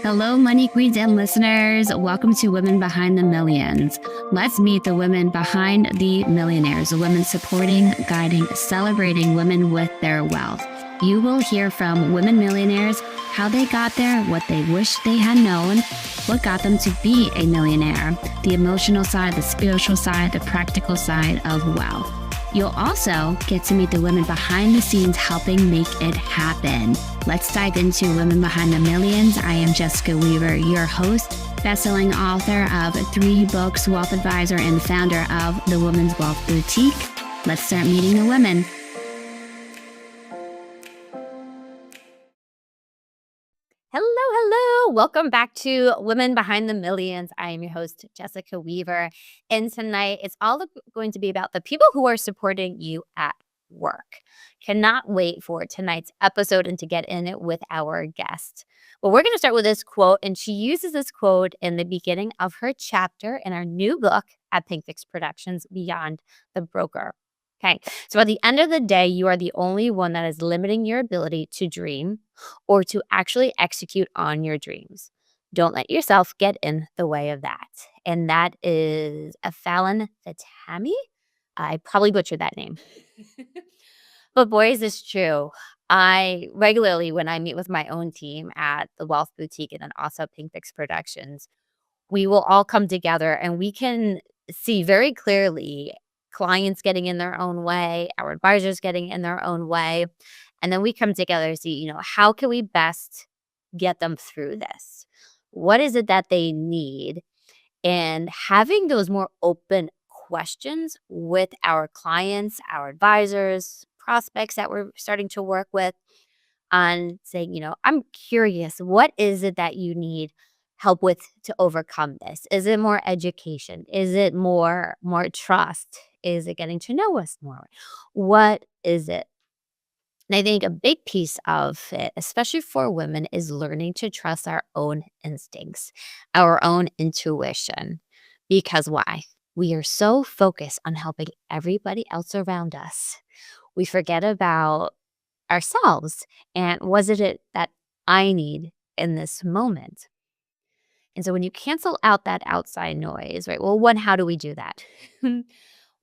Hello, money queens and listeners. Welcome to Women Behind the Millions. Let's meet the women behind the millionaires, the women supporting, guiding, celebrating women with their wealth. You will hear from women millionaires, how they got there, what they wish they had known, what got them to be a millionaire, the emotional side, the spiritual side, the practical side of wealth. You'll also get to meet the women behind the scenes helping make it happen. Let's dive into Women Behind the Millions. I am Jessica Weaver, your host, best-selling author of 3 books, wealth advisor, and founder of the Women's Wealth Boutique. Let's start meeting the women. Hello. Welcome back to Women Behind the Millions. I am your host, Jessica Weaver. And tonight, it's all going to be about the people who are supporting you at work. Cannot wait for tonight's episode and to get in it with our guest. Well, we're going to start with this quote, and she uses this quote in the beginning of her chapter in our new book at Pink Fix Productions, Beyond the Broker. Okay, so at the end of the day, you are the only one that is limiting your ability to dream or to actually execute on your dreams. Don't let yourself get in the way of that. And that is a Fallon Fatami. I probably butchered that name. But boy, is this true. I regularly, when I meet with my own team at the Wealth Boutique and then also Pink Fix Productions, we will all come together and we can see very clearly clients getting in their own way, our advisors getting in their own way. And then we come together to see, how can we best get them through this? What is it that they need? And having those more open questions with our clients, our advisors, prospects that we're starting to work with on saying, I'm curious, what is it that you need help with to overcome this? Is it more education? Is it more trust? Is it getting to know us more? What is it? And I think a big piece of it, especially for women, is learning to trust our own instincts, our own intuition. Because why? We are so focused on helping everybody else around us. We forget about ourselves and what is it that I need in this moment? And so when you cancel out that outside noise, right? Well, how do we do that?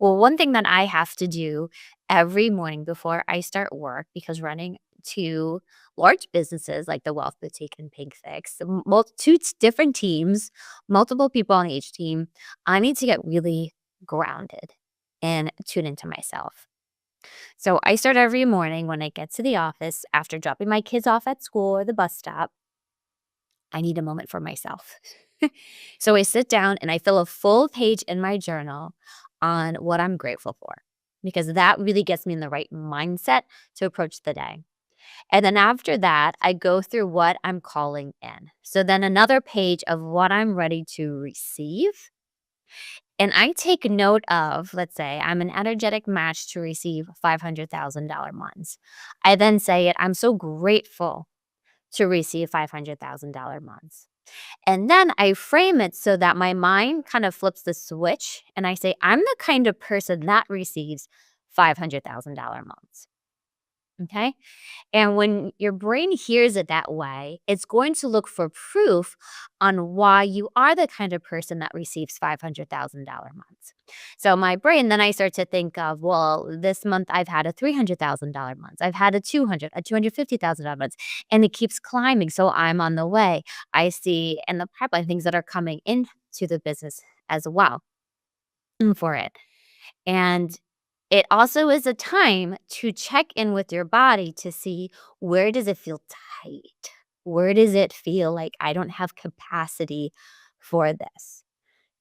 Well, one thing that I have to do every morning before I start work, because running 2 large businesses like the Wealth Boutique and Pink Fix, 2 different teams, multiple people on each team, I need to get really grounded and tune into myself. So I start every morning when I get to the office after dropping my kids off at school or the bus stop. I need a moment for myself. So I sit down and I fill a full page in my journal on what I'm grateful for, because that really gets me in the right mindset to approach the day. And then after that, I go through what I'm calling in. So then another page of what I'm ready to receive. And I take note of, let's say, I'm an energetic match to receive $500,000 months. I then say I'm so grateful to receive $500,000 months. And then I frame it so that my mind kind of flips the switch and I say, I'm the kind of person that receives $500,000 months. Okay. And when your brain hears it that way, it's going to look for proof on why you are the kind of person that receives $500,000 months. So my brain, then I start to think of, well, this month I've had a $300,000 month. I've had a $250,000 month, and it keeps climbing. So I'm on the way. I see in the pipeline things that are coming into the business as well for it. And it also is a time to check in with your body to see, where does it feel tight? Where does it feel like I don't have capacity for this?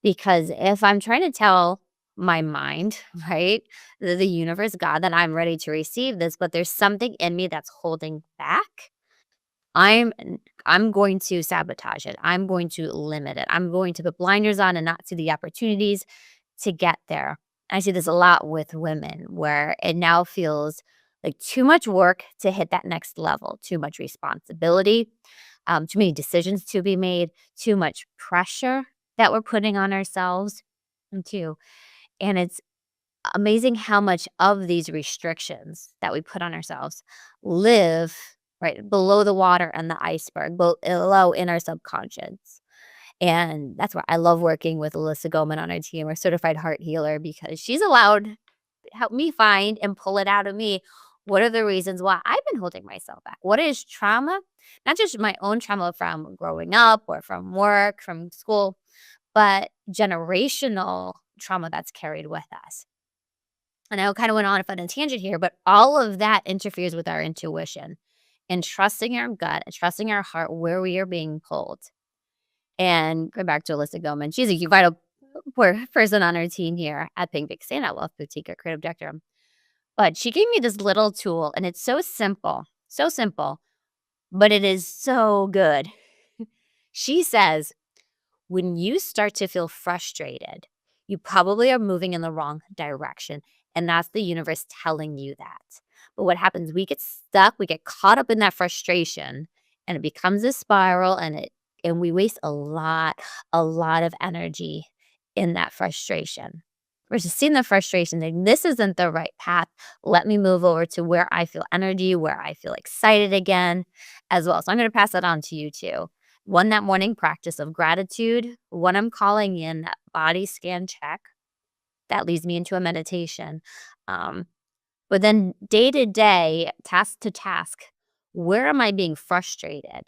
Because if I'm trying to tell my mind, right, the universe, God, that I'm ready to receive this, but there's something in me that's holding back, I'm going to sabotage it. I'm going to limit it. I'm going to put blinders on and not see the opportunities to get there. I see this a lot with women where it now feels like too much work to hit that next level, too much responsibility, too many decisions to be made, too much pressure that we're putting on ourselves too. And it's amazing how much of these restrictions that we put on ourselves live right? Below the water and the iceberg, below in our subconscious. And that's why I love working with Alyssa Goldman on our team, our certified heart healer, because she's allowed to help me find and pull it out of me. What are the reasons why I've been holding myself back? What is trauma? Not just my own trauma from growing up or from work, from school, but generational trauma that's carried with us. And I kind of went on a tangent here, but all of that interferes with our intuition and trusting our gut and trusting our heart where we are being pulled. And going back to Alyssa Gilman, she's a vital person on our team here at Pink Big Stand at Wealth Boutique, our creative director. But she gave me this little tool, and it's so simple, but it is so good. She says, when you start to feel frustrated, you probably are moving in the wrong direction. And that's the universe telling you that. But what happens, we get stuck, we get caught up in that frustration, and it becomes a spiral, and we waste a lot of energy in that frustration. We're just seeing the frustration, saying, this isn't the right path. Let me move over to where I feel energy, where I feel excited again as well. So I'm going to pass that on to you too. One, that morning practice of gratitude. One, I'm calling in that body scan check. That leads me into a meditation. But then day to day, task to task, where am I being frustrated? And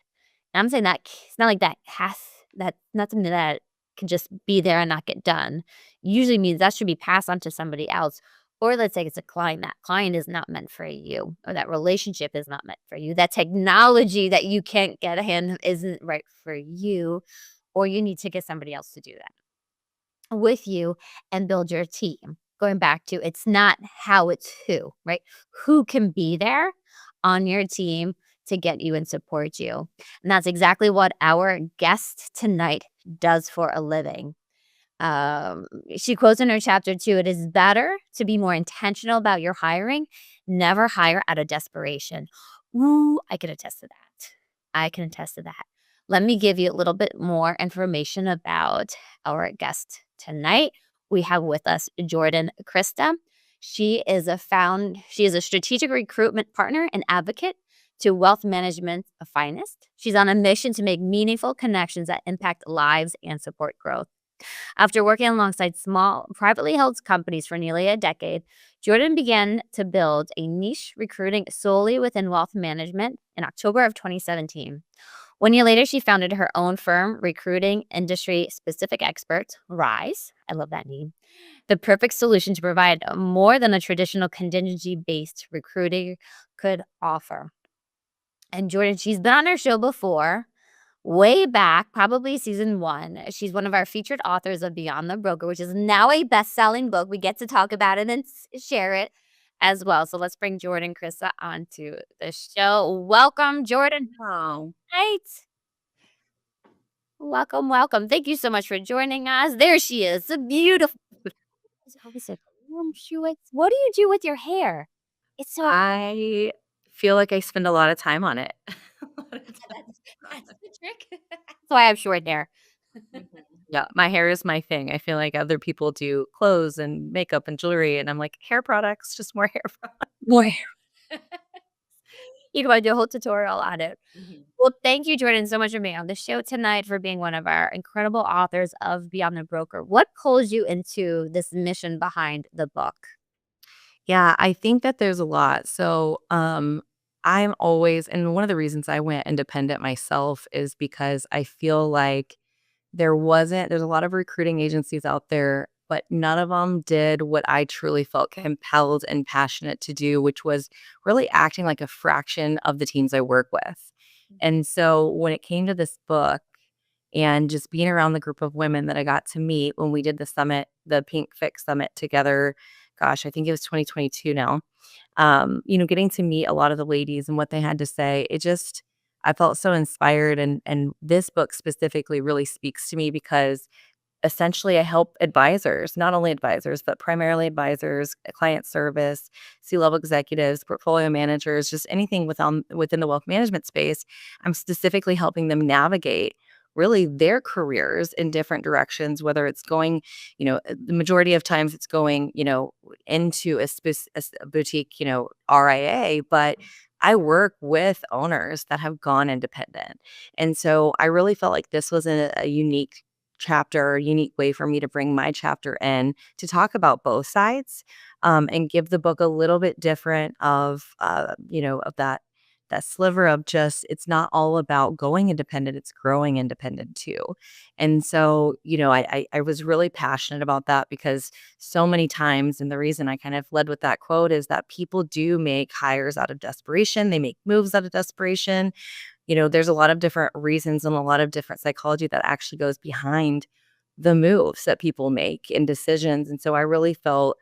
I'm saying that it's not like that's not something that can just be there and not get done. Usually means that should be passed on to somebody else. Or let's say it's a client. That client is not meant for you, or that relationship is not meant for you. That technology that you can't get a hand of isn't right for you, or you need to get somebody else to do that with you and build your team. Going back to, it's not how, it's who, right? Who can be there on your team to get you and support you. And that's exactly what our guest tonight does for a living. She quotes in her chapter 2, it is better to be more intentional about your hiring, never hire out of desperation. Ooh, I can attest to that. I can attest to that. Let me give you a little bit more information about our guest tonight. We have with us Jordan Christa. She is a strategic recruitment partner and advocate to wealth management finest. She's on a mission to make meaningful connections that impact lives and support growth. After working alongside small, privately held companies for nearly a decade, Jordan began to build a niche recruiting solely within wealth management in October of 2017. 1 year later, she founded her own firm, Recruiting Industry Specific Expert, RISE. I love that name. The perfect solution to provide more than a traditional contingency-based recruiting could offer. And Jordan, she's been on our show before, way back, probably season 1. She's one of our featured authors of Beyond the Broker, which is now a best-selling book. We get to talk about it and share it as well. So let's bring Jordan Christa onto the show. Welcome, Jordan. Oh, Right. Welcome. Thank you so much for joining us. There she is. A beautiful. It's always a What do you do with your hair? It's so. I feel like I spend a lot of time on it. A lot of That's time. the trick. That's why I have short hair. Mhm. Yeah, my hair is my thing. I feel like other people do clothes and makeup and jewelry, and I'm like, hair products, just more hair products. More hair. You can do a whole tutorial on it. Mhm. Well, thank you, Jordan, so much for being on the show tonight, for being one of our incredible authors of Beyond the Broker. What pulls you into this mission behind the book? Yeah, I think that there's a lot. So, I'm always, and one of the reasons I went independent myself is because I feel like there's a lot of recruiting agencies out there, but none of them did what I truly felt compelled and passionate to do, which was really acting like a fraction of the teams I work with. And so when it came to this book and just being around the group of women that I got to meet when we did the summit, the Pink Fix Summit together, gosh, I think it was 2022 now. Getting to meet a lot of the ladies and what they had to say, I felt so inspired, and this book specifically really speaks to me because essentially I help advisors, not only advisors, but primarily advisors, client service, C-level executives, portfolio managers, just anything within the wealth management space. I'm specifically helping them navigate really their careers in different directions, whether it's going, the majority of times it's going, into a boutique, RIA, but I work with owners that have gone independent. And so I really felt like this was a unique chapter, a unique way for me to bring my chapter in to talk about both sides, and give the book a little bit different of that sliver of just it's not all about going independent, it's growing independent too. And so, I was really passionate about that because so many times, and the reason I kind of led with that quote is that people do make hires out of desperation. They make moves out of desperation. There's a lot of different reasons and a lot of different psychology that actually goes behind the moves that people make and decisions. And so I really felt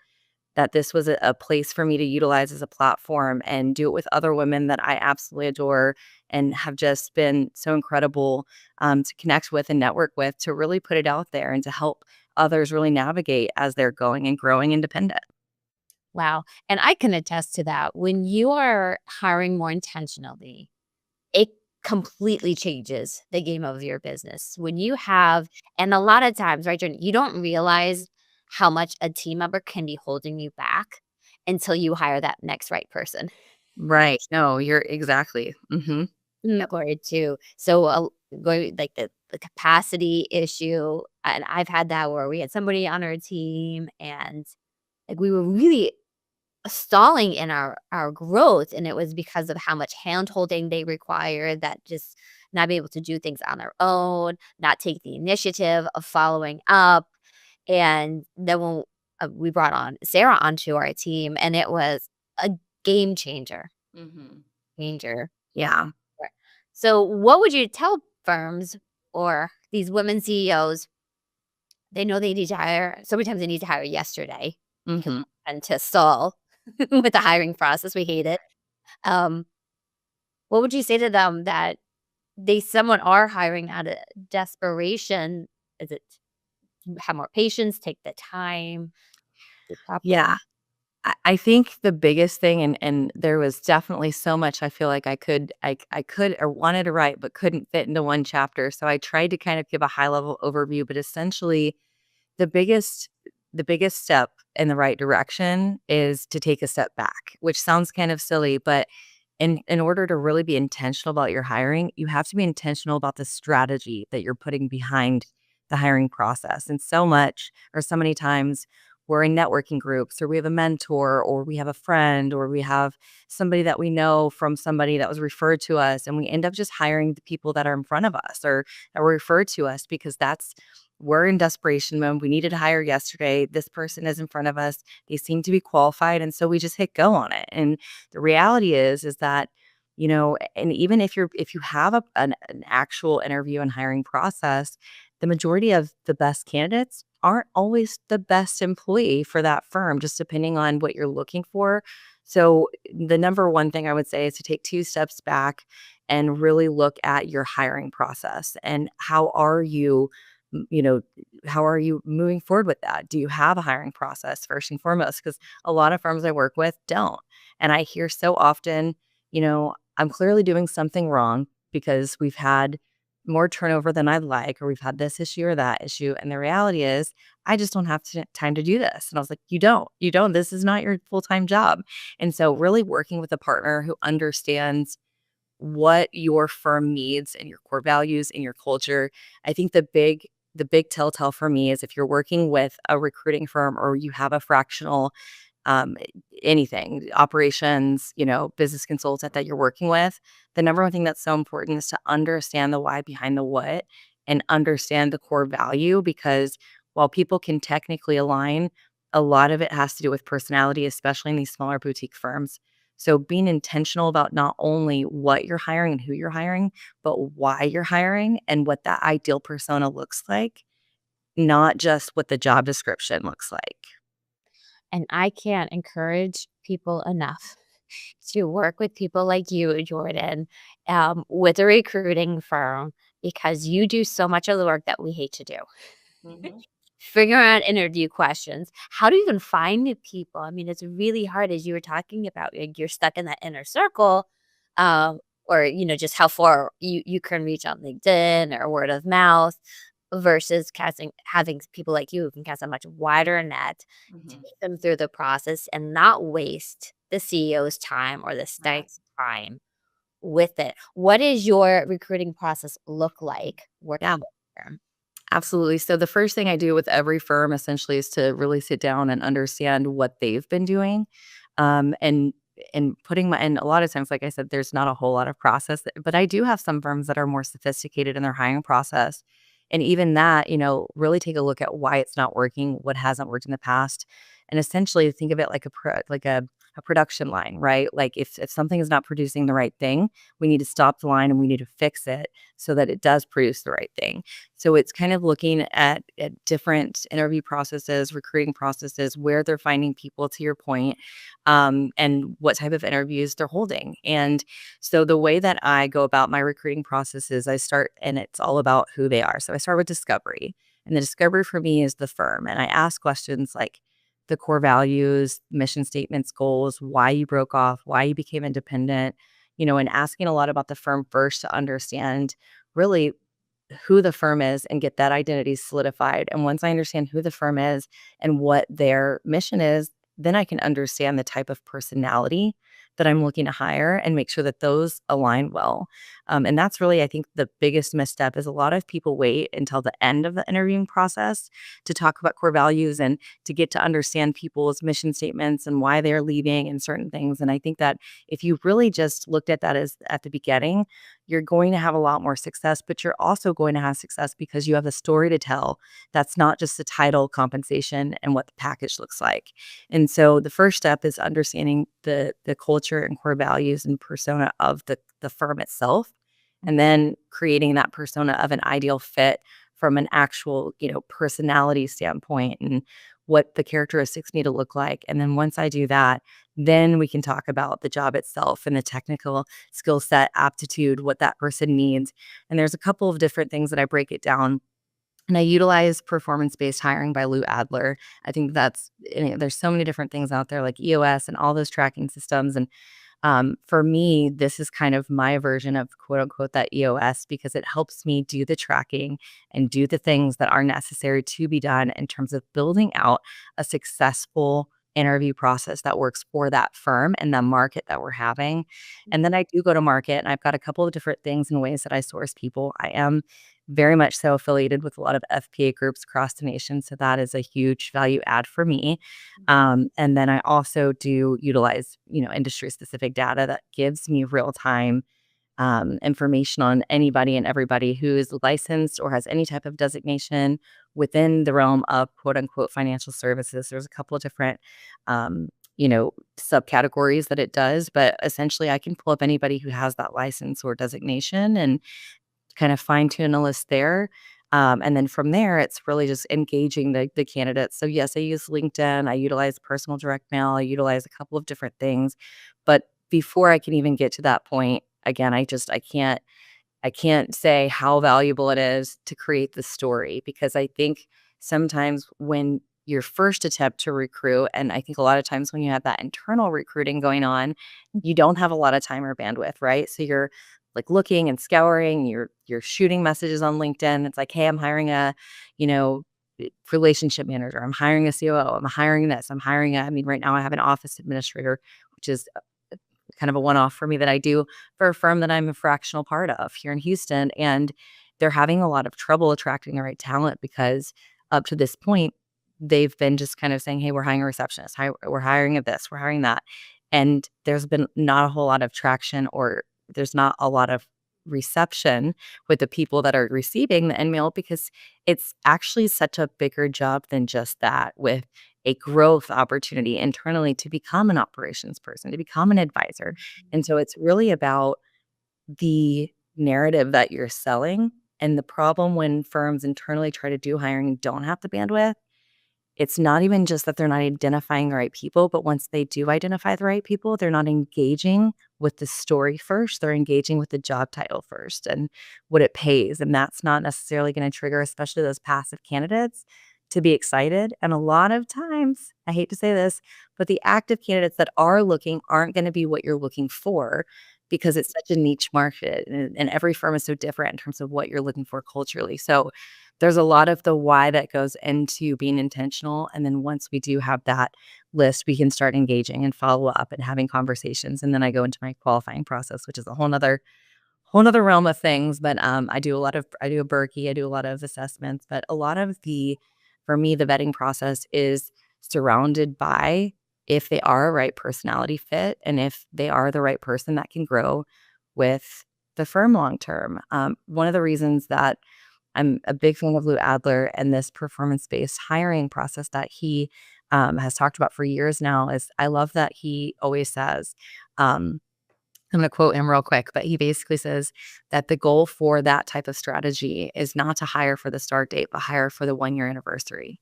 that this was a place for me to utilize as a platform and do it with other women that I absolutely adore and have just been so incredible, to connect with and network with, to really put it out there and to help others really navigate as they're going and growing independent. Wow. And I can attest to that. When you are hiring more intentionally, it completely changes the game of your business. When you have, and a lot of times, right, Jordan, you don't realize how much a team member can be holding you back until you hire that next right person. Right. No, you're exactly. Hmm. Or two. So going like the capacity issue, and I've had that where we had somebody on our team and like we were really stalling in our growth, and it was because of how much hand holding they required, that just not be able to do things on their own, not take the initiative of following up. And then when we brought on Sarah onto our team, and it was a game changer. Hmm. Changer. Yeah. Right. So, what would you tell firms or these women CEOs? They know they need to hire. So many times they need to hire yesterday because Hmm. and to stall with the hiring process. We hate it. Um, what would you say to them that they someone are hiring out of desperation? Is it have more patience, take the time to Yeah. properly? I think the biggest thing, and there was definitely so much I feel like I could or wanted to write but couldn't fit into one chapter. So I tried to kind of give a high level overview, but essentially the biggest the biggest step in the right direction is to take a step back, which sounds kind of silly, but in order to really be intentional about your hiring, you have to be intentional about the strategy that you're putting behind the hiring process. And so much or so many times we're in networking groups or we have a mentor or we have a friend or we have somebody that we know from somebody that was referred to us, and we end up just hiring the people that are in front of us or that were referred to us because that's we're in desperation mode. We needed to hire yesterday. This person is in front of us. They seem to be qualified. And so we just hit go on it. And the reality is that, and even if you have an actual interview and hiring process, the majority of the best candidates aren't always the best employee for that firm, just depending on what you're looking for. So the number one thing I would say is to take two steps back and really look at your hiring process and m- you know, how are you moving forward with that? Do you have a hiring process first and foremost? Because a lot of firms I work with don't. And I hear so often, I'm clearly doing something wrong because we've had more turnover than I'd like, or we've had this issue or that issue. And the reality is, I just don't have time to do this. And I was like, you don't. This is not your full time job. And so, really working with a partner who understands what your firm needs and your core values and your culture. I think the big telltale for me is if you're working with a recruiting firm or you have a fractional um, anything, operations, business consultant that you're working with, the number one thing that's so important is to understand the why behind the what and understand the core value because while people can technically align, a lot of it has to do with personality, especially in these smaller boutique firms. So being intentional about not only what you're hiring and who you're hiring, but why you're hiring and what that ideal persona looks like, not just what the job description looks like. And I can't encourage people enough to work with people like you, Jordan, with a recruiting firm because you do so much of the work that we hate to do. Mhm. Figure out interview questions. How do you even find new people? I mean, it's really hard as you were talking about, like, you're stuck in that inner circle, um, or, just how far you can reach on LinkedIn or word of mouth versus having people like you who can cast a much wider net to Mhm. get them through the process and not waste the CEO's time or the Right. time with it. What does your recruiting process look like working Yeah. with a firm? Absolutely. So the first thing I do with every firm essentially is to really sit down and understand what they've been doing. And putting my and a lot of times, like I said, there's not a whole lot of process, but I do have some firms that are more sophisticated in their hiring process. And even that, really take a look at why it's not working, what hasn't worked in the past. And essentially think of it like a production line, right? Like if something is not producing the right thing, we need to stop the line and we need to fix it so that it does produce the right thing. So it's kind of looking at different interview processes, recruiting processes, where they're finding people, to your point, and what type of interviews they're holding. And so the way that I go about my recruiting process is I start, and it's all about who they are. So I start with discovery. And the discovery for me is the firm. And I ask questions like the core values, mission statements, goals, why you broke off, why you became independent, and asking a lot about the firm first to understand really who the firm is and get that identity solidified. And once I understand who the firm is and what their mission is, then I can understand the type of personality that I'm looking to hire and make sure that those align well. And that's really, I think, the biggest misstep is a lot of people wait until the end of the interviewing process to talk about core values and to get to understand people's mission statements and why they're leaving and certain things. And I think that if you really just looked at that as at the beginning, you're going to have a lot more success, but you're also going to have success because you have a story to tell that's not just the title, compensation, and what the package looks like. And so the first step is understanding the culture and core values and persona of the firm itself, and then creating that persona of an ideal fit from an actual, personality standpoint and what the characteristics need to look like. And then once I do that, then we can talk about the job itself and the technical skill set, aptitude, what that person needs. And there's a couple of different things that I break it down. And I utilize performance-based hiring by Lou Adler. I think there's so many different things out there like EOS and all those tracking systems. And for me, this is kind of my version of quote unquote that EOS because it helps me do the tracking and do the things that are necessary to be done in terms of building out a successful interview process that works for that firm and the market that we're having. And then I do go to market and I've got a couple of different things and ways that I source people. I am very much so affiliated with a lot of FPA groups across the nation. So that is a huge value add for me. And then I also do utilize, industry specific data that gives me real time information on anybody and everybody who is licensed or has any type of designation within the realm of quote unquote financial services. There's a couple of different, subcategories that it does, but essentially I can pull up anybody who has that license or designation and kind of fine tune a list there. And then from there, it's really just engaging the candidates. So yes, I use LinkedIn. I utilize personal direct mail. I utilize a couple of different things. But before I can even get to that point, again, I can't say how valuable it is to create the story because I think sometimes when your first attempt to recruit, and I think a lot of times when you have that internal recruiting going on, you don't have a lot of time or bandwidth, right? So you're like looking and scouring, you're shooting messages on LinkedIn. It's like, hey, I'm hiring a, you know, relationship manager. I'm hiring a COO. I'm hiring this. I mean, right now I have an office administrator, which is kind of a one-off for me that I do for a firm that I'm a fractional part of here in Houston. And they're having a lot of trouble attracting the right talent because up to this point, they've been just kind of saying, hey, we're hiring a receptionist. We're hiring a this, we're hiring that. And there's been not a whole lot of traction or there's not a lot of reception with the people that are receiving the end mail because it's actually such a bigger job than just that with a growth opportunity internally to become an operations person, to become an advisor. And so it's really about the narrative that you're selling. And the problem when firms internally try to do hiring and don't have the bandwidth, it's not even just that they're not identifying the right people, but once they do identify the right people, they're not engaging with the story first. They're engaging with the job title first and what it pays. And that's not necessarily going to trigger, especially those passive candidates, to be excited. And a lot of times, I hate to say this, but the active candidates that are looking aren't going to be what you're looking for because it's such a niche market and every firm is so different in terms of what you're looking for culturally. So there's a lot of the why that goes into being intentional. And then once we do have that list, we can start engaging and follow up and having conversations. And then I go into my qualifying process, which is a whole nother realm of things. But I do a Berkey, I do a lot of assessments, but a lot of for me, the vetting process is surrounded by if they are a right personality fit and if they are the right person that can grow with the firm long term. One of the reasons that I'm a big fan of Lou Adler and this performance-based hiring process that he has talked about for years now is I love that he always says, I'm going to quote him real quick, but he basically says that the goal for that type of strategy is not to hire for the start date, but hire for the 1 year anniversary.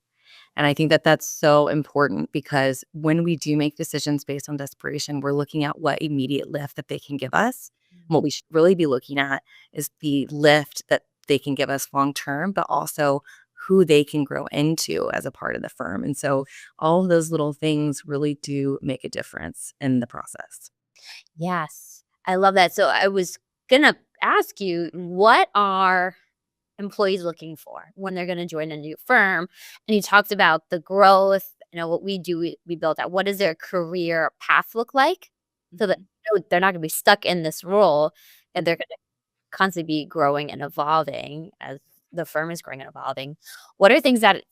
And I think that that's so important because when we do make decisions based on desperation, we're looking at what immediate lift that they can give us. What we should really be looking at is the lift that they can give us long term, but also who they can grow into as a part of the firm. And so all of those little things really do make a difference in the process. Yes, I love that. So I was gonna ask you, what are employees looking for when they're going to join a new firm? And you talked about the growth. What we do, we build out. What does their career path look like, so that they're not going to be stuck in this role, and they're going to constantly be growing and evolving as the firm is growing and evolving. What are things that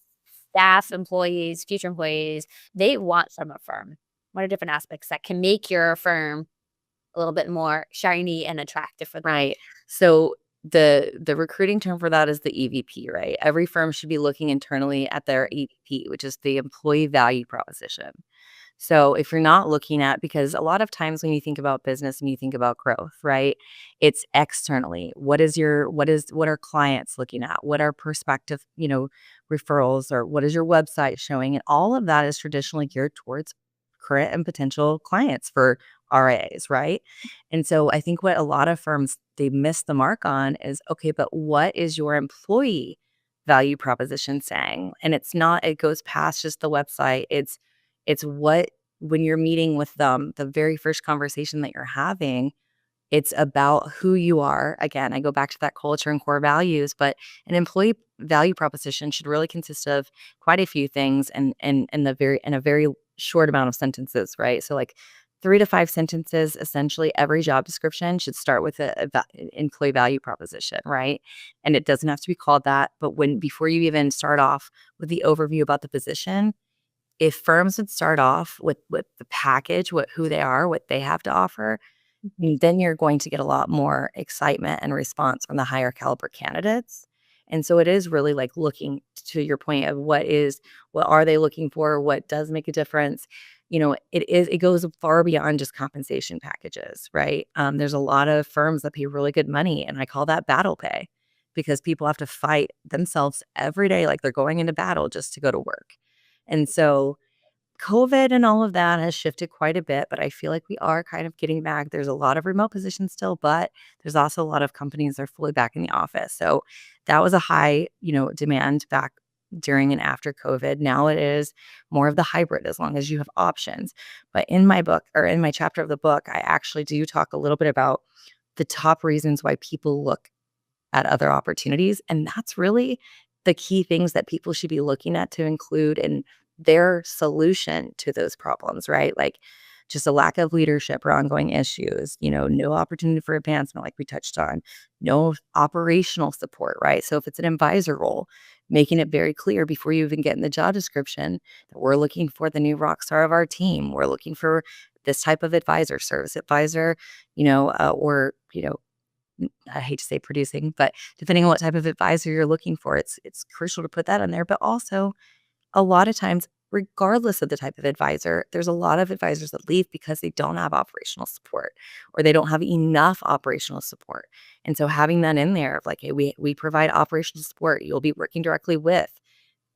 staff, employees, future employees, they want from a firm? What are different aspects that can make your firm a little bit more shiny and attractive for them? Right. So the recruiting term for that is the EVP, right? Every firm should be looking internally at their EVP, which is the employee value proposition. So if you're not looking at, because a lot of times when you think about business and you think about growth, right? It's externally. What are clients looking at? What are prospective, referrals, or what is your website showing? And all of that is traditionally geared towards current and potential clients for RIAs, right? And so I think what a lot of firms they miss the mark on is, okay, but what is your employee value proposition saying? And it goes past just the website. It's what, when you're meeting with them, the very first conversation that you're having, it's about who you are. Again, I go back to that culture and core values, but an employee value proposition should really consist of quite a few things and in a very short amount of sentences, right? So like 3 to 5 sentences, essentially every job description should start with an employee value proposition, right? And it doesn't have to be called that, but before you even start off with the overview about the position, if firms would start off with the package, who they are, what they have to offer, then you're going to get a lot more excitement and response from the higher caliber candidates. And so it is really like looking to your point of what are they looking for? What does make a difference? It goes far beyond just compensation packages, right? There's a lot of firms that pay really good money, and I call that battle pay because people have to fight themselves every day like they're going into battle just to go to work. And so COVID and all of that has shifted quite a bit, but I feel like we are kind of getting back. There's a lot of remote positions still, but there's also a lot of companies that are fully back in the office. So that was a high, demand back during and after COVID. Now it is more of the hybrid as long as you have options. But in my book, or in my chapter of the book, I actually do talk a little bit about the top reasons why people look at other opportunities. And that's really the key things that people should be looking at to include in their solution to those problems, right? Like just a lack of leadership or ongoing issues, no opportunity for advancement, like we touched on, no operational support, right? So if it's an advisor role, making it very clear before you even get in the job description that we're looking for the new rock star of our team. We're looking for this type of advisor, service advisor, or, I hate to say producing, but depending on what type of advisor you're looking for, it's crucial to put that in there. But also, a lot of times, regardless of the type of advisor, there's a lot of advisors that leave because they don't have operational support or they don't have enough operational support. And so having that in there, like, hey, we provide operational support. You'll be working directly with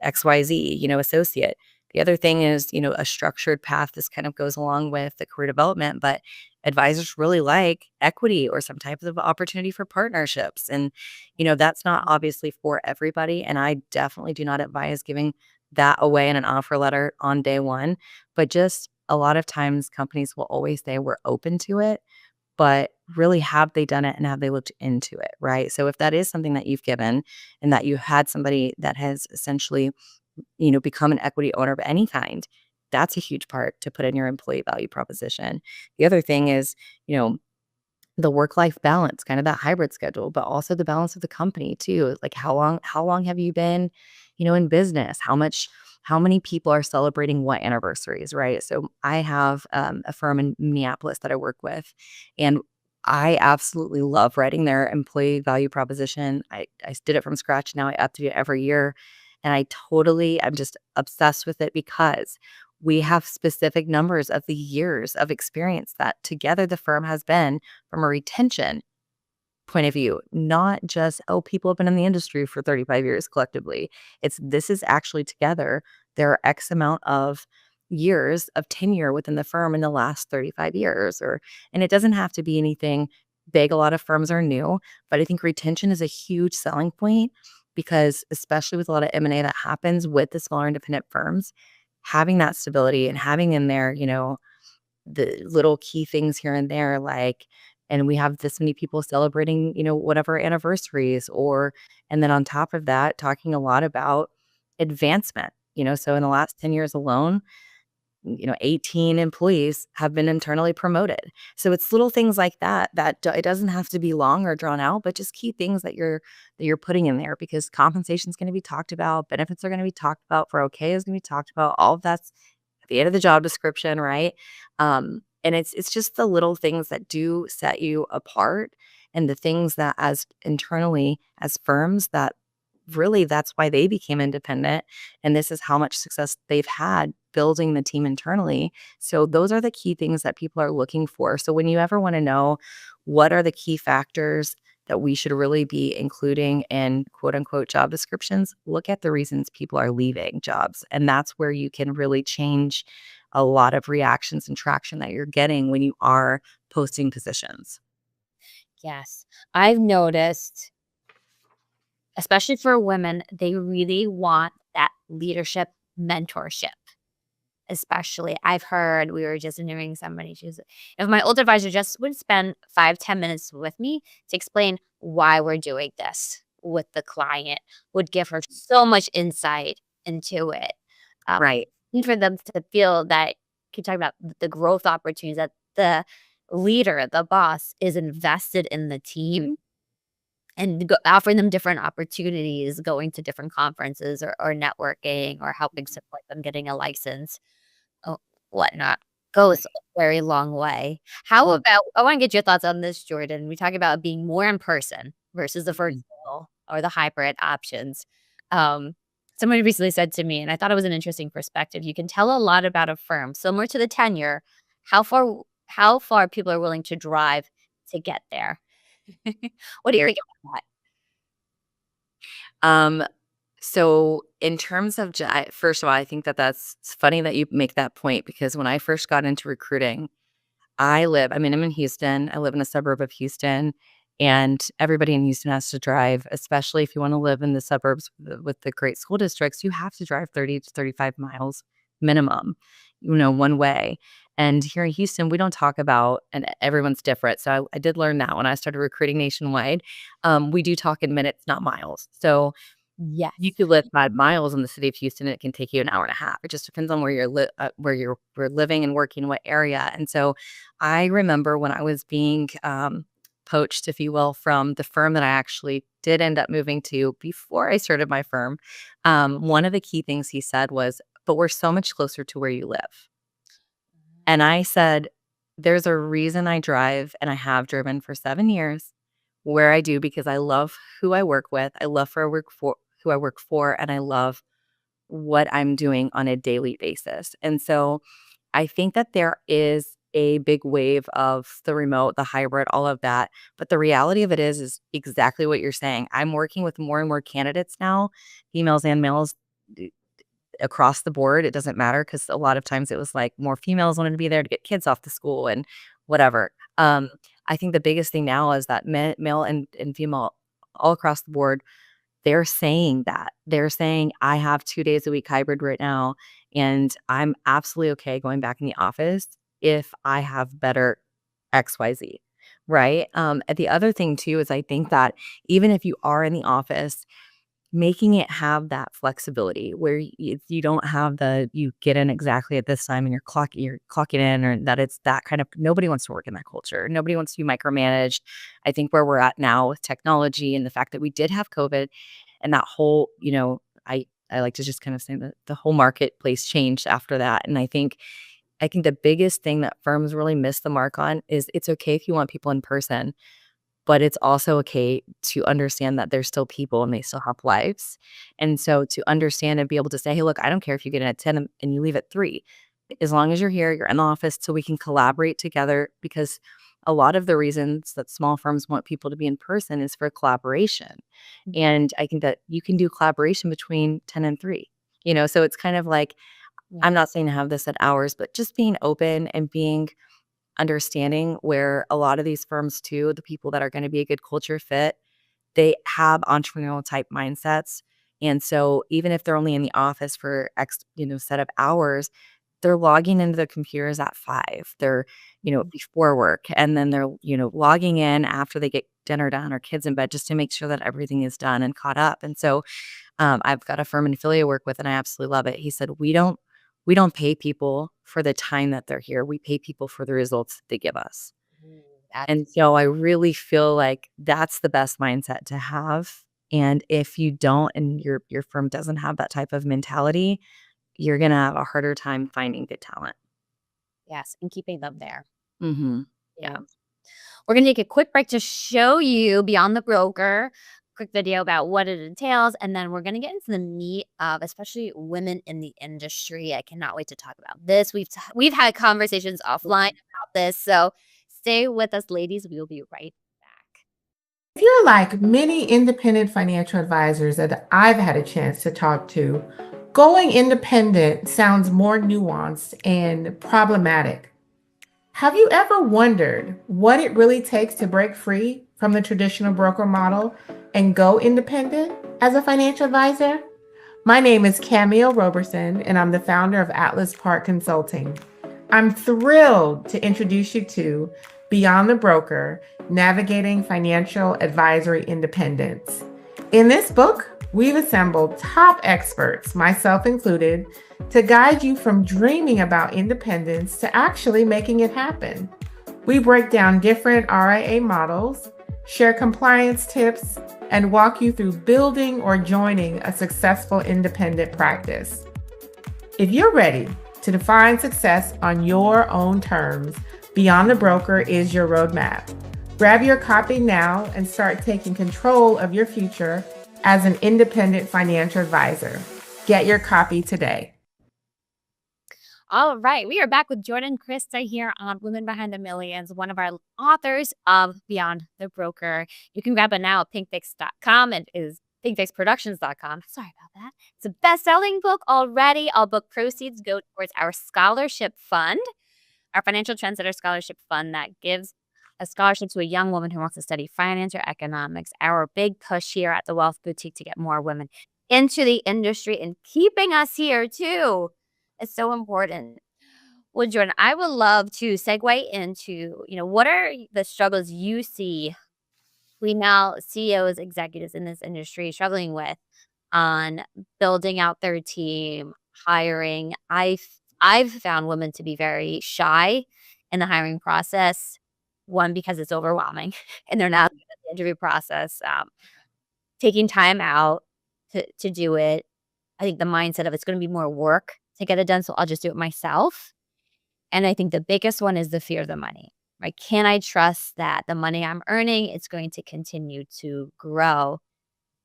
XYZ, associate. The other thing is, a structured path. This kind of goes along with the career development, but advisors really like equity or some type of opportunity for partnerships. And, that's not obviously for everybody. And I definitely do not advise giving that away in an offer letter on day one. But just a lot of times companies will always say we're open to it, but really have they done it and have they looked into it, right? So if that is something that you've given and that you had somebody that has essentially become an equity owner of any kind, that's a huge part to put in your employee value proposition. The other thing is, the work-life balance, kind of that hybrid schedule, but also the balance of the company too. Like how long have you been, in business? How many people are celebrating what anniversaries, right? So I have a firm in Minneapolis that I work with, and I absolutely love writing their employee value proposition. I did it from scratch. Now I update it every year. And I'm just obsessed with it because we have specific numbers of the years of experience that together the firm has been from a retention point of view, not just, oh, people have been in the industry for 35 years collectively. This is actually together. There are X amount of years of tenure within the firm in the last 35 years, and it doesn't have to be anything big. A lot of firms are new, but I think retention is a huge selling point because especially with a lot of M&A that happens with the smaller independent firms, having that stability and having in there, the little key things here and there, and we have this many people celebrating, whatever anniversaries and then on top of that, talking a lot about advancement, so in the last 10 years alone, 18 employees have been internally promoted. So it's little things like that it doesn't have to be long or drawn out, but just key things that you're putting in there because compensation is going to be talked about, benefits are going to be talked about, 401(k) is going to be talked about. All of that's at the end of the job description, right? And it's just the little things that do set you apart and the things that as internally as firms that really that's why they became independent. And this is how much success they've had building the team internally. So those are the key things that people are looking for. So when you ever want to know what are the key factors that we should really be including in quote unquote job descriptions, look at the reasons people are leaving jobs. And that's where you can really change a lot of reactions and traction that you're getting when you are posting positions. Yes. I've noticed, especially for women, they really want that leadership mentorship. Especially, I've heard we were just interviewing somebody. She was, if my old advisor just would spend 5-10 minutes with me to explain why we're doing this with the client, would give her so much insight into it. Right. And for them to feel that, keep talking about the growth opportunities that the leader, the boss, is invested in the team and offering them different opportunities, going to different conferences or networking or helping support them getting a license, oh, whatnot, goes a very long way. How about, I wanna get your thoughts on this, Jordan. We talk about being more in person versus the virtual or the hybrid options. Somebody recently said to me, and I thought it was an interesting perspective, you can tell a lot about a firm, similar to the tenure, how far people are willing to drive to get there. What do you think about that? So in terms of, first of all, I think it's funny that you make that point because when I first got into recruiting, I'm in Houston. I live in a suburb of Houston, and everybody in Houston has to drive, especially if you want to live in the suburbs with the great school districts, you have to drive 30 to 35 miles minimum, one way. And here in Houston, we don't talk about, and everyone's different. So I did learn that when I started recruiting nationwide. We do talk in minutes, not miles. So Yes. you could live 5 miles in the city of Houston, and it can take you an hour and a half. It just depends on where we're living and working, what area. And so I remember when I was being poached, if you will, from the firm that I actually did end up moving to before I started my firm. One of the key things he said was, "But we're so much closer to where you live." And I said, "There's a reason I drive, and I have driven for 7 years where I do because I love who I work with. I love who I work for, and I love what I'm doing on a daily basis." And so I think that there is a big wave of the remote, the hybrid, all of that. But the reality of it is exactly what you're saying. I'm working with more and more candidates now, females and males, across the board. It doesn't matter because a lot of times it was like more females wanted to be there to get kids off to school and whatever. I think the biggest thing now is that male and female all across the board, they're saying that. They're saying, "I have 2 days a week hybrid right now, and I'm absolutely okay going back in the office if I have better XYZ." Right? And the other thing too is I think that even if you are in the office, making it have that flexibility where you don't have you get in exactly at this time and you're clocking in, or that it's that kind of, nobody wants to work in that culture. Nobody wants to be micromanaged. I think where we're at now with technology and the fact that we did have COVID and that whole, I like to just kind of say that the whole marketplace changed after that. And I think the biggest thing that firms really miss the mark on is it's okay if you want people in person, but it's also okay to understand that they're still people and they still have lives. And so to understand and be able to say, hey, look, I don't care if you get in at 10 and you leave at 3. As long as you're here, you're in the office so we can collaborate together, because a lot of the reasons that small firms want people to be in person is for collaboration. And I think that you can do collaboration between 10 and 3. So it's kind of like, I'm not saying to have this at hours, but just being open and being understanding, where a lot of these firms too, the people that are going to be a good culture fit, they have entrepreneurial type mindsets. And so even if they're only in the office for X, set of hours, they're logging into the computers at 5. They're, before work. And then they're, logging in after they get dinner done or kids in bed, just to make sure that everything is done and caught up. And so I've got a firm in Philly I work with, and I absolutely love it. He said, we don't pay people for the time that they're here. We pay people for the results they give us. And so I really feel like that's the best mindset to have. And if you don't, and your firm doesn't have that type of mentality, you're going to have a harder time finding good talent. Yes, and keeping them there. Mm-hmm. Yeah. We're going to take a quick break to show you Beyond the Broker, quick video about what it entails, and then we're going to get into the meat of especially women in the industry. I cannot wait to talk about this. We've had conversations offline about this, so stay with us, ladies. We will be right back. If you're like many independent financial advisors that I've had a chance to talk to, going independent sounds more nuanced and problematic. Have you ever wondered what it really takes to break free from the traditional broker model and go independent as a financial advisor? My name is Camille Roberson, and I'm the founder of Atlas Park Consulting. I'm thrilled to introduce you to Beyond the Broker, Navigating Financial Advisory Independence. In this book, we've assembled top experts, myself included, to guide you from dreaming about independence to actually making it happen. We break down different RIA models, share compliance tips, and walk you through building or joining a successful independent practice. If you're ready to define success on your own terms, Beyond the Broker is your roadmap. Grab your copy now and start taking control of your future as an independent financial advisor. Get your copy today. All right, we are back with Jordan Christa here on Women Behind the Millions, one of our authors of Beyond the Broker. You can grab it now at pinkfix.com. It is pinkfixproductions.com. Sorry about that. It's a best-selling book already. All book proceeds go towards our scholarship fund, our Financial Trendsetter Scholarship Fund that gives a scholarship to a young woman who wants to study finance or economics. Our big push here at the Wealth Boutique to get more women into the industry and keeping us here too. It's so important. Well, Jordan, I would love to segue into, what are the struggles you see female CEOs, executives in this industry struggling with on building out their team, hiring? I've found women to be very shy in the hiring process. One, because it's overwhelming and they're not good at the interview process, taking time out to do it. I think the mindset of it's going to be more work to get it done, so I'll just do it myself. And I think the biggest one is the fear of the money, right? Can I trust that the money I'm earning, it's going to continue to grow?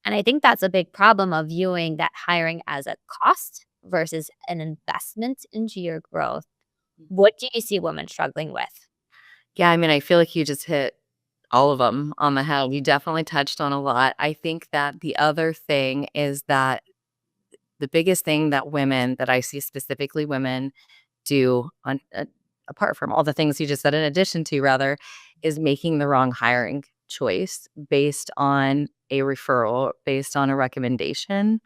And I think that's a big problem of viewing that hiring as a cost versus an investment into your growth. What do you see women struggling with? Yeah, I feel like you just hit all of them on the head. You definitely touched on a lot. I think that the other thing is that the biggest thing that I see specifically women do apart from all the things you just said, in addition to rather, is making the wrong hiring choice based on a referral, based on a recommendation.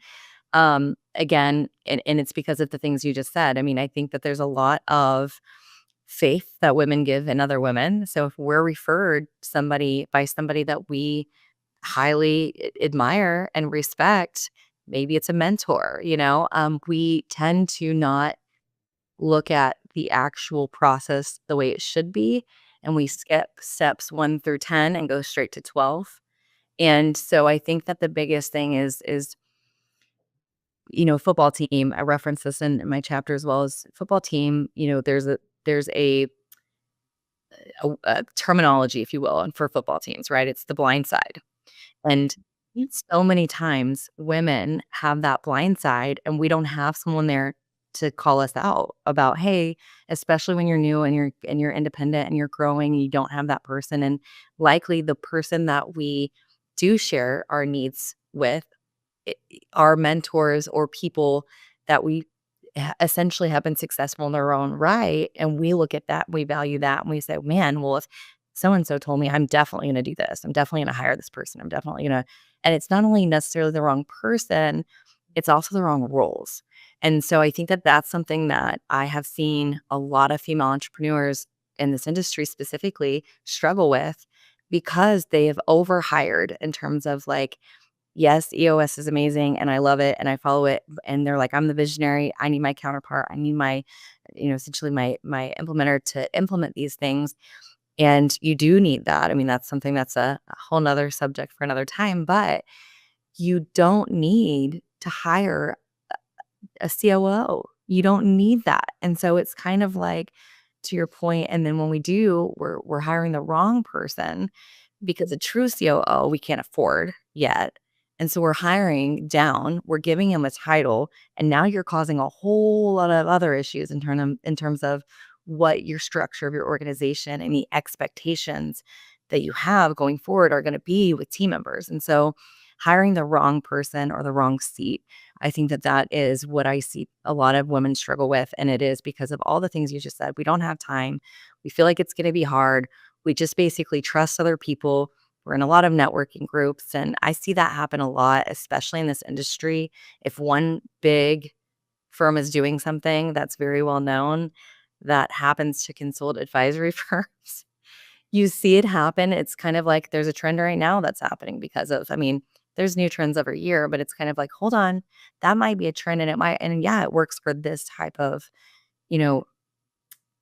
Again, and it's because of the things you just said. I think that there's a lot of faith that women give in other women. So if we're referred by somebody that we highly admire and respect. Maybe it's a mentor, we tend to not look at the actual process the way it should be. And we skip steps 1 through 10 and go straight to 12. And so I think that the biggest thing is football team. I reference this in my chapter as well as football team. There's a terminology, if you will, and for football teams, right? It's the blind side. And so many times women have that blind side and we don't have someone there to call us out about, hey, especially when you're new and you're independent and you're growing, you don't have that person. And likely the person that we do share our needs with are mentors or people that we essentially have been successful in their own right. And we look at that, we value that, and we say, man, well, if so and so told me, I'm definitely going to do this. I'm definitely going to hire this person. I'm definitely going to. And it's not only necessarily the wrong person, it's also the wrong roles. And so I think that that's something that I have seen a lot of female entrepreneurs in this industry specifically struggle with because they have overhired in terms of like, yes, EOS is amazing and I love it and I follow it. And they're like, I'm the visionary. I need my counterpart. I need my, essentially my implementer to implement these things. And you do need that. I mean, that's something that's a whole nother subject for another time, but you don't need to hire a COO. You don't need that. And so it's kind of like, to your point, and then when we do, we're hiring the wrong person because a true COO we can't afford yet. And so we're hiring down, we're giving him a title, and now you're causing a whole lot of other issues in terms of what your structure of your organization and the expectations that you have going forward are going to be with team members. And so hiring the wrong person or the wrong seat, I think that is what I see a lot of women struggle with. And it is because of all the things you just said. We don't have time. We feel like it's going to be hard. We just basically trust other people. We're in a lot of networking groups. And I see that happen a lot, especially in this industry. If one big firm is doing something that's very well known, that happens to consult advisory firms. You see it happen. It's kind of like there's a trend right now that's happening because of, there's new trends every year, but it's kind of like, hold on, that might be a trend and it works for this type of,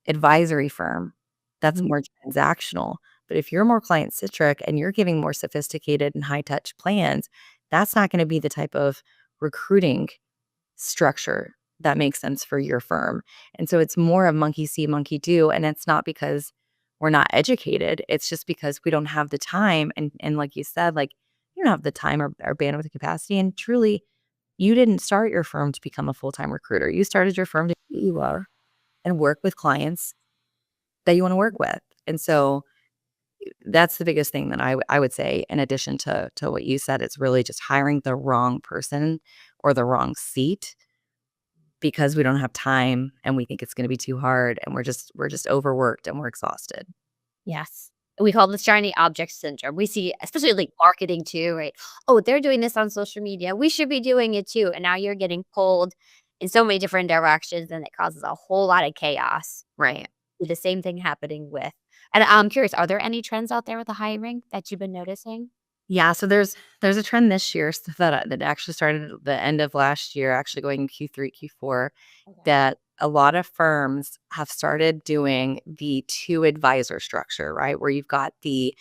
advisory firm that's more transactional. But if you're more client centric and you're giving more sophisticated and high touch plans, that's not going to be the type of recruiting structure that makes sense for your firm. And so it's more of monkey see, monkey do. And it's not because we're not educated. It's just because we don't have the time. And like you said, like you don't have the time or bandwidth capacity. And truly, you didn't start your firm to become a full-time recruiter. You started your firm to be who you are and work with clients that you want to work with. And so that's the biggest thing that I would say, in addition to what you said, it's really just hiring the wrong person or the wrong seat because we don't have time and we think it's going to be too hard and we're just overworked and we're exhausted. Yes. We call this shiny object syndrome. We see, especially like marketing too, right? Oh, they're doing this on social media. We should be doing it too. And now you're getting pulled in so many different directions and it causes a whole lot of chaos. Right. The same thing happening with, and I'm curious, are there any trends out there with the hiring that you've been noticing? Yeah, so there's a trend this year that actually started at the end of last year, actually going Q3, Q4, Okay. that a lot of firms have started doing the 2 advisor structure, right? Where you've got the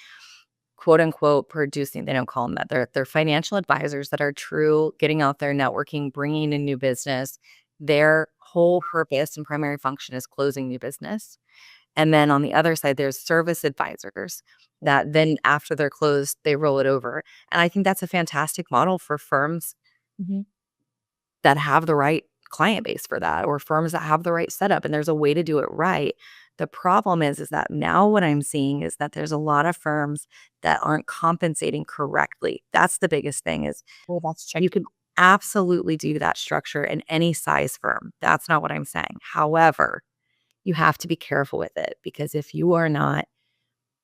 quote unquote producing, they don't call them that. They're financial advisors that are true, getting out there, networking, bringing in new business. Their whole purpose and primary function is closing new business. And then on the other side, there's service advisors that then after they're closed, they roll it over. And I think that's a fantastic model for firms that have the right client base for that, or firms that have the right setup. And there's a way to do it right. The problem is that now what I'm seeing is that there's a lot of firms that aren't compensating correctly. That's the biggest thing is Well, that's tricky. you can absolutely do that structure in any size firm. That's not what I'm saying. However, you have to be careful with it because if you are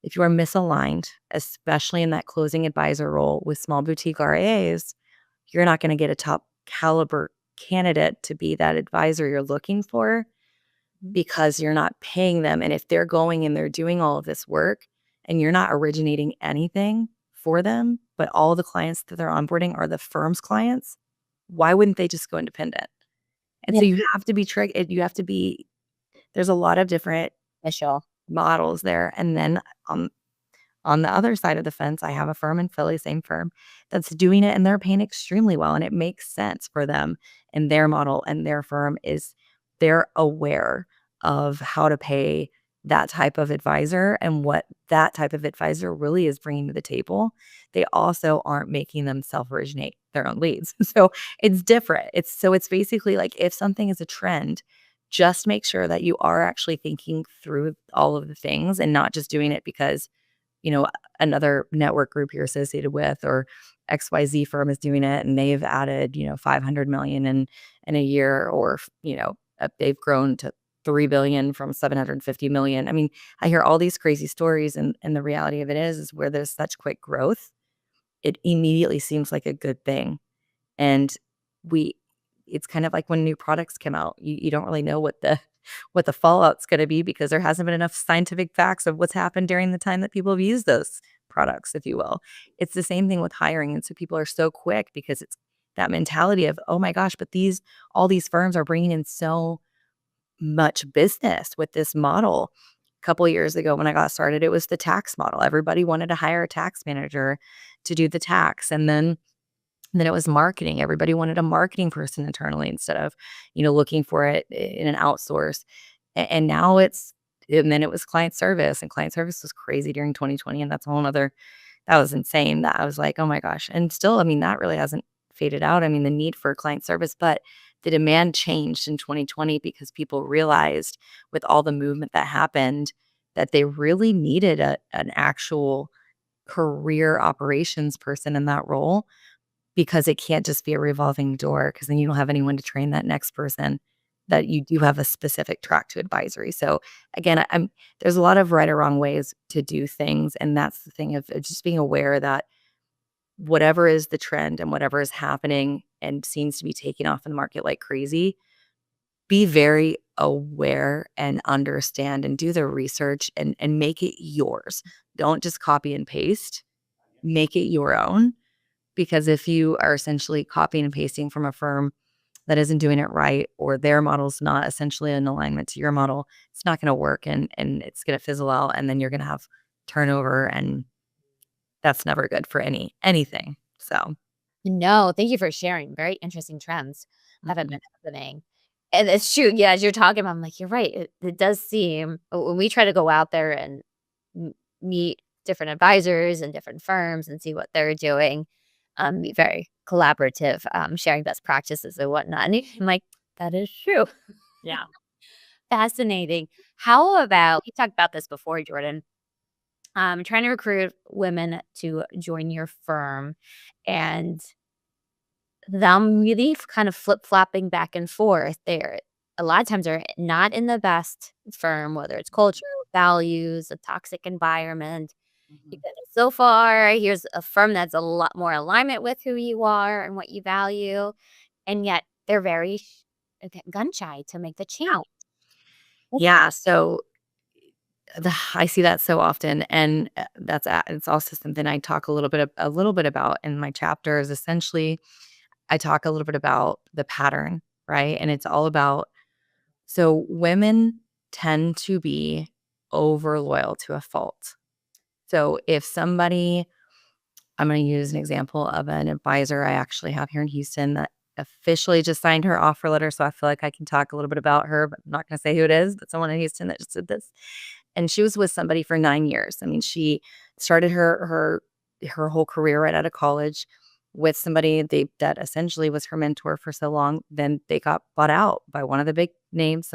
misaligned, especially in that closing advisor role with small boutique RIAs, you're not going to get a top caliber candidate to be that advisor you're looking for because you're not paying them. And if they're going and they're doing all of this work and you're not originating anything for them but all the clients that they're onboarding are the firm's clients, why wouldn't they just go independent? And Yeah. so you have to be there's a lot of different Official. models there. And then on the other side of the fence, I have a firm in Philly, same firm, that's doing it and they're paying extremely well. And it makes sense for them and their model and their firm is they're aware of how to pay that type of advisor and what that type of advisor really is bringing to the table. They also aren't making them self-originate their own leads. So it's different. It's basically like if something is a trend, just make sure that you are actually thinking through all of the things and not just doing it because another network group you're associated with or XYZ firm is doing it and they've added, 500 million in a year or, they've grown to 3 billion from 750 million. I mean, I hear all these crazy stories and the reality of it is where there's such quick growth, it immediately seems like a good thing. And it's kind of like when new products come out, you don't really know what the fallout's going to be because there hasn't been enough scientific facts of what's happened during the time that people have used those products, if you will. It's the same thing with hiring. And so people are so quick because it's that mentality of, oh my gosh, but all these firms are bringing in so much business with this model. A couple of years ago when I got started, it was the tax model. Everybody wanted to hire a tax manager to do the tax. And then it was marketing. Everybody wanted a marketing person internally instead of, looking for it in an outsource. And now and then it was client service, and client service was crazy during 2020. And that's a whole nother, that was insane. That I was like, oh my gosh. And still, I mean, that really hasn't faded out. I mean, the need for client service, but the demand changed in 2020 because people realized with all the movement that happened that they really needed an actual career operations person in that role because it can't just be a revolving door because then you don't have anyone to train that next person, that you do have a specific track to advisory. So again, there's a lot of right or wrong ways to do things. And that's the thing of just being aware that whatever is the trend and whatever is happening and seems to be taking off in the market like crazy, be very aware and understand and do the research and make it yours. Don't just copy and paste, make it your own. Because if you are essentially copying and pasting from a firm that isn't doing it right, or their model's not essentially in alignment to your model, it's not going to work and it's going to fizzle out. And then you're going to have turnover and that's never good for anything. So, No, thank you for sharing. Very interesting trends that have mhm. been happening. And it's true. Yeah, as you're talking about, I'm like, you're right. It does seem when we try to go out there and meet different advisors and different firms and see what they're doing, be very collaborative, sharing best practices and whatnot. And I'm like, that is true. Yeah. Fascinating. How about you talked about this before, Jordan? Trying to recruit women to join your firm and them really kind of flip-flopping back and forth. They're a lot of times are not in the best firm, whether it's culture, values, a toxic environment. You Mhm. get it so far. Here's a firm that's a lot more alignment with who you are and what you value, and yet they're very gun shy to make the change. Yeah. So I see that so often, and it's also something I talk a little bit about in my chapters. Essentially, I talk a little bit about the pattern, right? And it's all about so women tend to be over loyal to a fault. So if somebody, I'm going to use an example of an advisor I actually have here in Houston that officially just signed her offer letter. So I feel like I can talk a little bit about her, but I'm not going to say who it is, but someone in Houston that just did this. And she was with somebody for 9 years. I mean, she started her whole career right out of college with somebody that essentially was her mentor for so long. Then they got bought out by one of the big names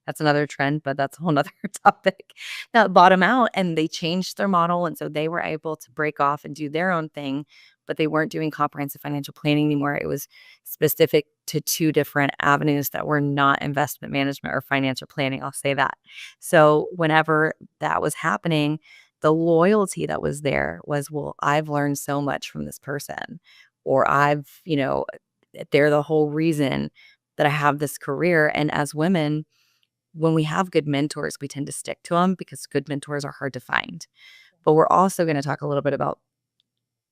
that's another trend, but that's a whole nother topic that bought them out and they changed their model. And so they were able to break off and do their own thing, but they weren't doing comprehensive financial planning anymore. It was specific to two different avenues that were not investment management or financial planning. I'll say that. So whenever that was happening, the loyalty that was there was, well, I've learned so much from this person, or they're the whole reason that I have this career. And as women, when we have good mentors, we tend to stick to them because good mentors are hard to find. But we're also going to talk a little bit about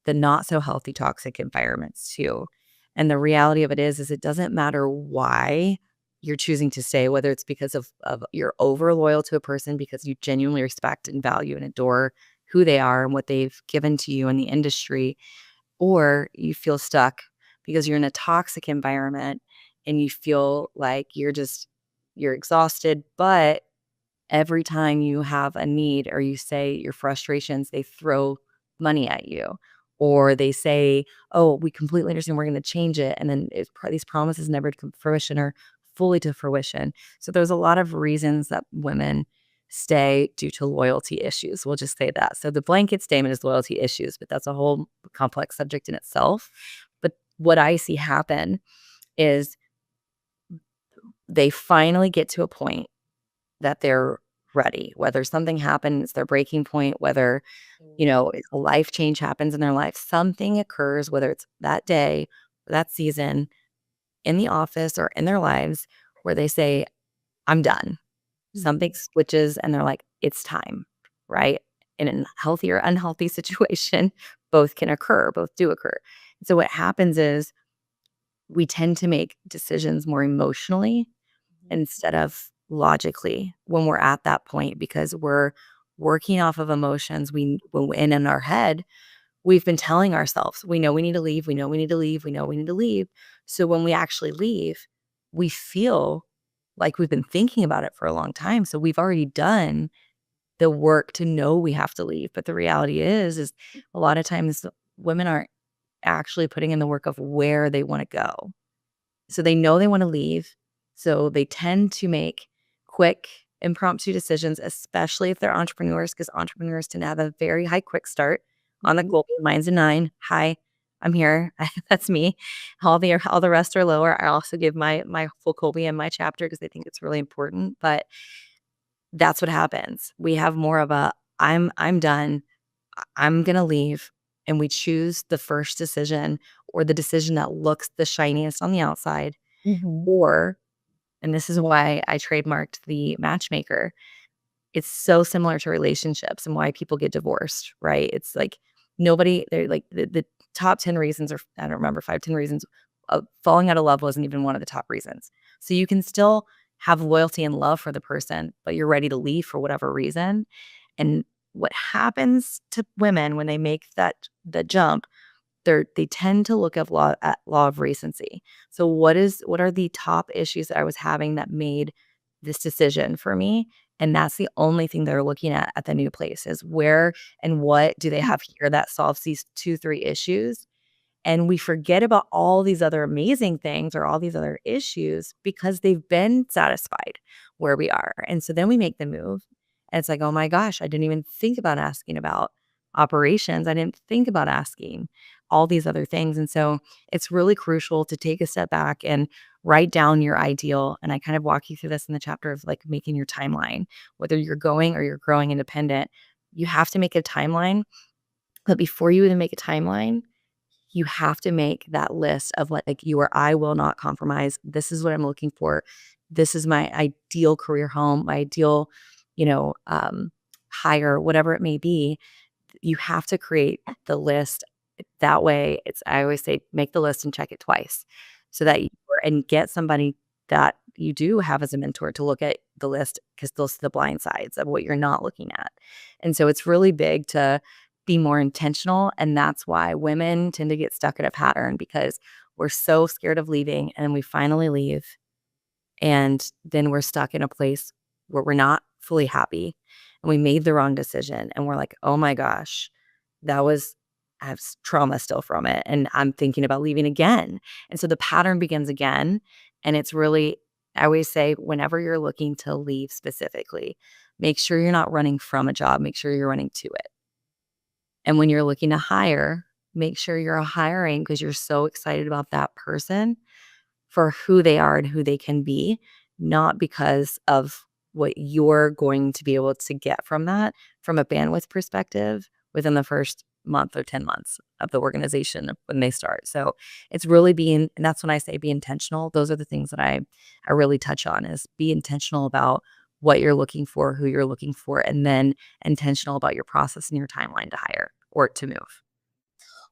the not so healthy toxic environments too. And the reality of it is it doesn't matter why you're choosing to stay, whether it's because of you're over loyal to a person because you genuinely respect and value and adore who they are and what they've given to you in the industry, or you feel stuck because you're in a toxic environment and you feel like you're exhausted, but every time you have a need or you say your frustrations, they throw money at you. Or they say, oh, we completely understand, we're going to change it. And then these promises never come to fruition or fully to fruition. So there's a lot of reasons that women stay due to loyalty issues. We'll just say that. So the blanket statement is loyalty issues, but that's a whole complex subject in itself. But what I see happen is they finally get to a point that they're ready, whether something happens, their breaking point, whether, a life change happens in their life, something occurs, whether it's that day, that season, in the office or in their lives, where they say, I'm done. Something switches and they're like, it's time, right? In a healthy or unhealthy situation, both can occur, both do occur. So what happens is we tend to make decisions more emotionally instead of logically when we're at that point because we're working off of emotions. And in our head, we've been telling ourselves, we know we need to leave, we know we need to leave, we know we need to leave. So when we actually leave, we feel like we've been thinking about it for a long time. So we've already done the work to know we have to leave. But the reality is a lot of times women aren't actually putting in the work of where they want to go. So they know they want to leave. So they tend to make quick, impromptu decisions, especially if they're entrepreneurs, because entrepreneurs tend to have a very high quick start on the goal. Mine's a 9. Hi, I'm here. That's me. All the rest are lower. I also give my full Colby in my chapter because I think it's really important. But that's what happens. We have more of a I'm done. I'm gonna leave. And we choose the first decision or the decision that looks the shiniest on the outside. Or, and this is why I trademarked the matchmaker, it's so similar to relationships and why people get divorced, right? It's like they're like the top 10 reasons, or I don't remember, 5, 10 reasons of falling out of love wasn't even one of the top reasons. So you can still have loyalty and love for the person, but you're ready to leave for whatever reason. And what happens to women when they make the jump, they tend to look at law of recency. So what are the top issues that I was having that made this decision for me? And that's the only thing they're looking at the new place is where and what do they have here that solves these 2-3 issues. And we forget about all these other amazing things or all these other issues because they've been satisfied where we are. And so then we make the move. And it's like, oh my gosh, I didn't even think about asking about operations. I didn't think about asking all these other things. And so it's really crucial to take a step back and write down your ideal. And I kind of walk you through this in the chapter of like making your timeline, whether you're going or you're growing independent, you have to make a timeline. But before you even make a timeline, you have to make that list of like I will not compromise. This is what I'm looking for. This is my ideal career home, my ideal, hire, whatever it may be. You have to create the list. That way I always say, make the list and check it twice so that and get somebody that you do have as a mentor to look at the list because they'll see the blind sides of what you're not looking at. And so it's really big to be more intentional. And that's why women tend to get stuck in a pattern because we're so scared of leaving and we finally leave. And then we're stuck in a place where we're not fully happy and we made the wrong decision. And we're like, oh my gosh, I have trauma still from it. And I'm thinking about leaving again. And so the pattern begins again. And it's really, I always say, whenever you're looking to leave specifically, make sure you're not running from a job, make sure you're running to it. And when you're looking to hire, make sure you're hiring because you're so excited about that person for who they are and who they can be, not because of what you're going to be able to get from that from a bandwidth perspective within the first month or 10 months of the organization when they start. So it's really and that's when I say be intentional. Those are the things that I really touch on is be intentional about what you're looking for, who you're looking for, and then intentional about your process and your timeline to hire or to move.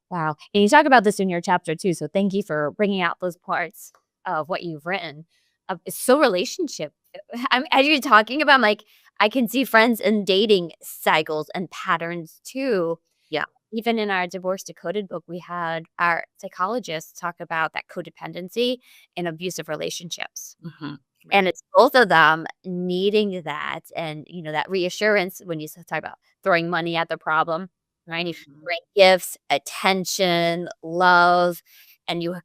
Wow. And you talk about this in your chapter too. So thank you for bringing out those parts of what you've written. It's so relationship. As you're talking about, I'm like, I can see friends in dating cycles and patterns too. Yeah. Even in our Divorce Decoded book, we had our psychologists talk about that codependency in abusive relationships. Mhm. And it's both of them needing that and, that reassurance when you talk about throwing money at the problem, right? You Mhm. bring gifts, attention, love, and you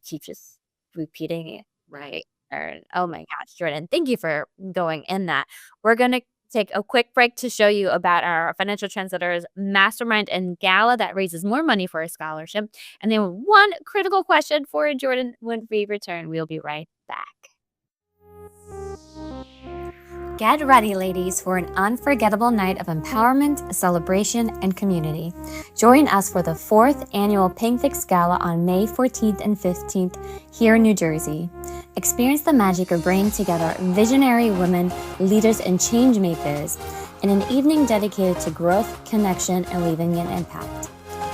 keep just repeating it. Right. Oh my gosh, Jordan, thank you for going in that. We're going to take a quick break to show you about our Financial Trendsetters Mastermind and Gala that raises more money for a scholarship. And then one critical question for Jordan when we return. We'll be right back. Get ready, ladies, for an unforgettable night of empowerment, celebration, and community. Join us for the 4th annual Pink Fix Gala on May 14th and 15th here in New Jersey. Experience the magic of bringing together visionary women, leaders, and change makers in an evening dedicated to growth, connection, and leaving an impact.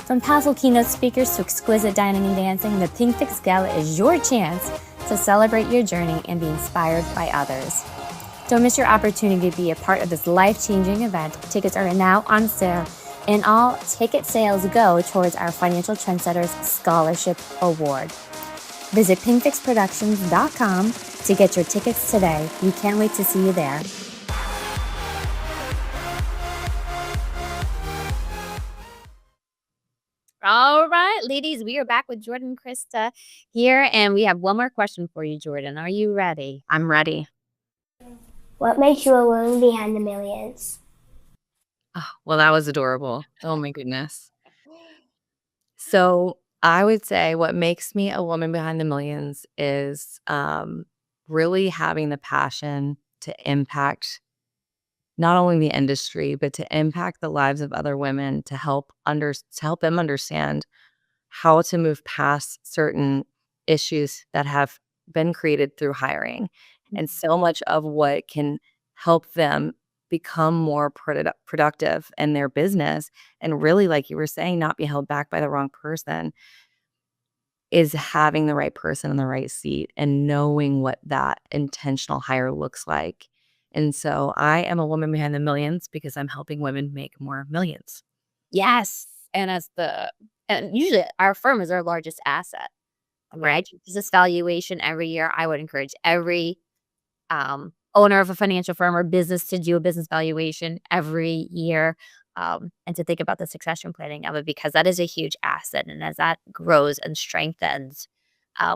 From powerful keynote speakers to exquisite dining and dancing, the Pink Fix Gala is your chance to celebrate your journey and be inspired by others. Don't miss your opportunity to be a part of this life-changing event. Tickets are now on sale, and all ticket sales go towards our Financial Trendsetters Scholarship Award. Visit pinkfixproductions.com to get your tickets today. We can't wait to see you there. All right, ladies, we are back with Jordan Christa here, and we have one more question for you, Jordan. Are you ready? I'm ready. What makes you a woman behind the millions? Oh, well, that was adorable. Oh my goodness. So I would say what makes me a woman behind the millions is really having the passion to impact not only the industry, but to impact the lives of other women to help them understand how to move past certain issues that have been created through hiring. And so much of what can help them become more productive in their business and really, like you were saying, not be held back by the wrong person is having the right person in the right seat and knowing what that intentional hire looks like. And so I am a woman behind the millions because I'm helping women make more millions. Yes. And and usually our firm is our largest asset, right? Business valuation every year. I would encourage every owner of a financial firm or business to do a business valuation every year, and to think about the succession planning of it, because that is a huge asset. And as that grows and strengthens,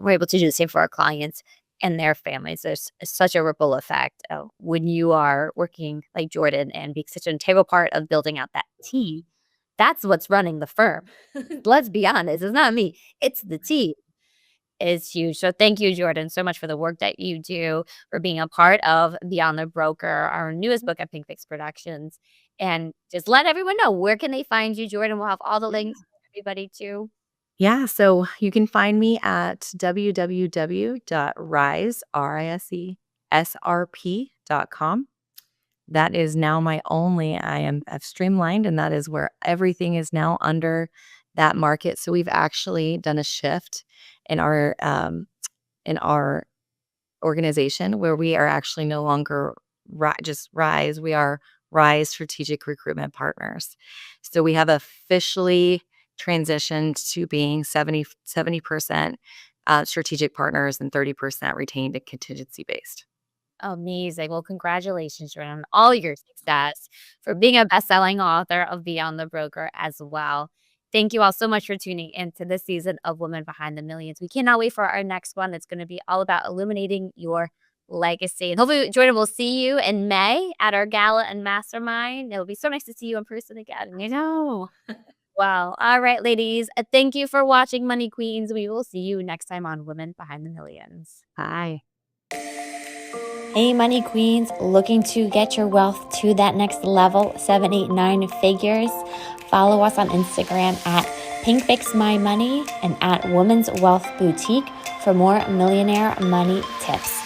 we're able to do the same for our clients and their families. There's such a ripple effect when you are working like Jordan and being such an integral part of building out that team. That's what's running the firm. Let's be honest. It's not me. It's the team. Is huge. So thank you, Jordan, so much for the work that you do, for being a part of Beyond the Broker, our newest book at Pink Fix Productions. And just let everyone know, where can they find you, Jordan? We'll have all the links for everybody too. Yeah, so you can find me at www.risesrp.com. That is now I've streamlined, and that is where everything is now under that market. So we've actually done a shift in our organization where we are actually no longer just Rise. We are Rise Strategic Recruitment Partners. So we have officially transitioned to being 70% strategic partners and 30% retained and contingency based. Amazing. Well, congratulations, Jordan, on all your success, for being a best-selling author of Beyond the Broker as well. Thank you all so much for tuning in to this season of Women Behind the Millions. We cannot wait for our next one. It's going to be all about illuminating your legacy. And hopefully, Jordan, will see you in May at our gala and mastermind. It'll be so nice to see you in person again. I know. Wow. All right, ladies. Thank you for watching Money Queens. We will see you next time on Women Behind the Millions. Hi. Hey, Money Queens, looking to get your wealth to that next level, 7, 8, 9 figures? Follow us on Instagram at PinkFixMyMoney and at Women's Wealth Boutique for more millionaire money tips.